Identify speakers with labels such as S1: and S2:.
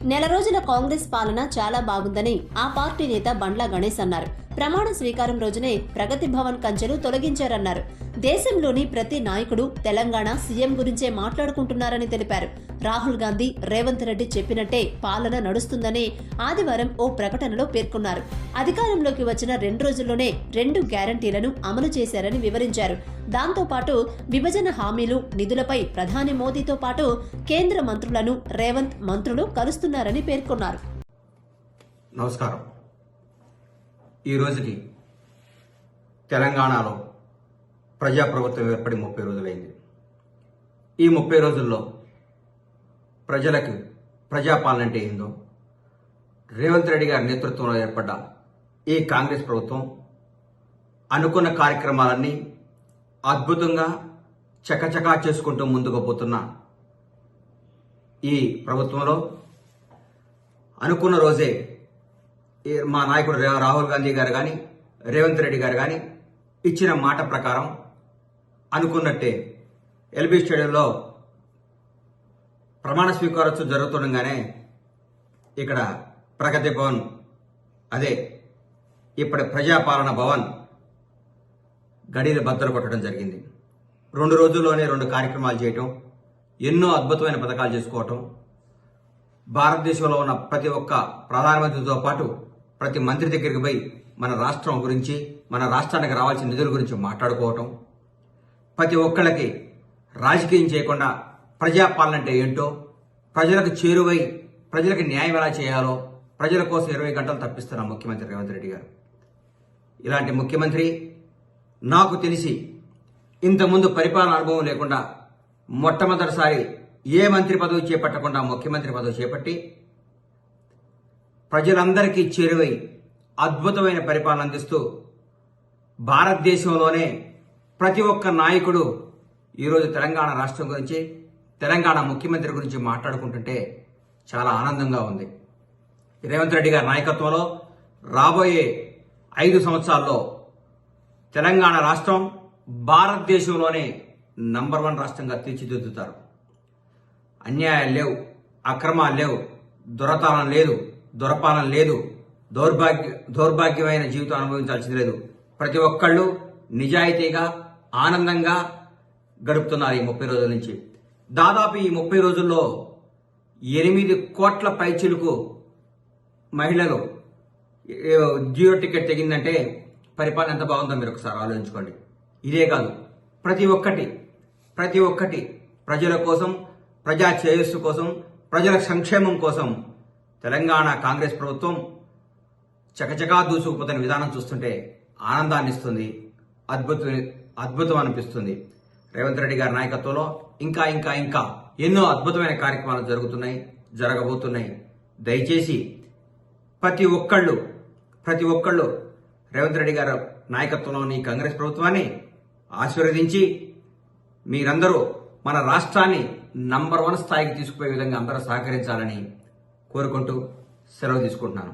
S1: నెల రోజుల కాంగ్రెస్ పాలన చాలా బాగుందని ఆ పార్టీ నేత బండ్ల గణేష్ అన్నారు. ప్రమాణ స్వీకారం రోజునే ప్రగతి భవన్ కంచెలు తొలగించారన్నారు. దేశంలోని ప్రతి నాయకుడు తెలంగాణ సీఎం గురించే మాట్లాడుకుంటున్నారని తెలిపారు. రాహుల్ గాంధీ, రేవంత్ రెడ్డి చెప్పినట్టే పాలన నడుస్తుందని ఆదివారం ఓ ప్రకటనలో పేర్కొన్నారు. అధికారంలోకి వచ్చిన 2 రోజుల్లోనే 2 గ్యారంటీలను అమలు చేశారని వివరించారు. దాంతో పాటు విభజన హామీలు, నిధులపై ప్రధాని మోదీతో పాటు కేంద్ర మంత్రులను రేవంత్ మంత్రులు కలుస్తున్నారని పేర్కొన్నారు.
S2: నమస్కారం. ఈ రోజుకి తెలంగాణలో ప్రజాప్రభుత్వం ఏర్పడి 30 రోజులైంది. ఈ 30 రోజుల్లో ప్రజలకు ప్రజాపాలన అంటే ఏందో, రేవంత్ రెడ్డి గారి నేతృత్వంలో ఏర్పడ్డ ఈ కాంగ్రెస్ ప్రభుత్వం అనుకున్న కార్యక్రమాలన్నీ అద్భుతంగా చకచకా చేసుకుంటూ ముందుకు పోతున్న ఈ ప్రభుత్వంలో అనుకున్న రోజే మా నాయకుడు రాహుల్ గాంధీ గారు కానీ, రేవంత్ రెడ్డి గారు కానీ ఇచ్చిన మాట ప్రకారం అనుకున్నట్టే ఎల్బీ స్టేడియంలో ప్రమాణ స్వీకారోత్సవం జరుగుతుండగానే ఇక్కడ ప్రగతి భవన్, అదే ఇప్పటి ప్రజాపాలన భవన్ గడిని బద్దలు కొట్టడం జరిగింది. 2 రోజుల్లోనే 2 కార్యక్రమాలు చేయటం, ఎన్నో అద్భుతమైన పథకాలు చేసుకోవటం, భారతదేశంలో ఉన్న ప్రతి ఒక్క ప్రధానమంత్రితో పాటు ప్రతి మంత్రి దగ్గరికి పోయి మన రాష్ట్రం గురించి, మన రాష్ట్రానికి రావాల్సిన నిధుల గురించి మాట్లాడుకోవటం, ప్రతి ఒక్కళ్ళకి రాజకీయం చేయకుండా ప్రజాపాలన అంటే ఏంటో, ప్రజలకు చేరువై ప్రజలకు న్యాయం ఎలా చేయాలో ప్రజల కోసం 20 గంటలు తప్పిస్తున్న ముఖ్యమంత్రి రేవంత్ రెడ్డి గారు. ఇలాంటి ముఖ్యమంత్రి నాకు తెలిసి ఇంతకుముందు పరిపాలన అనుభవం లేకుండా మొట్టమొదటిసారి ఏ మంత్రి పదవి చేపట్టకుండా ముఖ్యమంత్రి పదవి చేపట్టి ప్రజలందరికీ చేరువై అద్భుతమైన పరిపాలన అందిస్తూ భారతదేశంలోనే ప్రతి ఒక్క నాయకుడు ఈరోజు తెలంగాణ రాష్ట్రం గురించి, తెలంగాణ ముఖ్యమంత్రి గురించి మాట్లాడుకుంటుంటే చాలా ఆనందంగా ఉంది. రేవంత్ రెడ్డి గారి నాయకత్వంలో రాబోయే 5 సంవత్సరాల్లో తెలంగాణ రాష్ట్రం భారతదేశంలోనే నంబర్ 1 రాష్ట్రంగా తీర్చిదిద్దుతారు. అన్యాయాలు లేవు, అక్రమాలు లేవు, దురపాలన లేదు, దౌర్భాగ్యమైన జీవితం అనుభవించాల్సింది లేదు. ప్రతి ఒక్కళ్ళు నిజాయితీగా, ఆనందంగా గడుపుతున్నారు ఈ 30 రోజుల నుంచి. దాదాపు ఈ 30 రోజుల్లో 8 కోట్ల పైచిలుకు మహిళలు జియో టికెట్ తెగిందంటే పరిపాలన ఎంత బాగుందో మీరు ఒకసారి ఆలోచించుకోండి. ఇదే కాదు, ప్రతి ఒక్కటి ప్రజల కోసం, ప్రజా శ్రేయస్సు కోసం, ప్రజల సంక్షేమం కోసం తెలంగాణ కాంగ్రెస్ ప్రభుత్వం చకచకా దూసుకుపోతున్న విధానం చూస్తుంటే ఆనందాన్ని ఇస్తుంది, అద్భుతం అనిపిస్తుంది. రేవంత్ రెడ్డి గారి నాయకత్వంలో ఇంకా ఇంకా ఇంకా ఎన్నో అద్భుతమైన కార్యక్రమాలు జరగబోతున్నాయి. దయచేసి ప్రతి ఒక్కళ్ళు రేవంత్ రెడ్డి గారి నాయకత్వంలోని కాంగ్రెస్ ప్రభుత్వాన్ని ఆశీర్వదించి మీరందరూ మన రాష్ట్రాన్ని నంబర్ 1 స్థాయికి తీసుకుపోయే విధంగా అందరూ సహకరించాలని కోరుకుంటూ సెలవు తీసుకుంటున్నాను.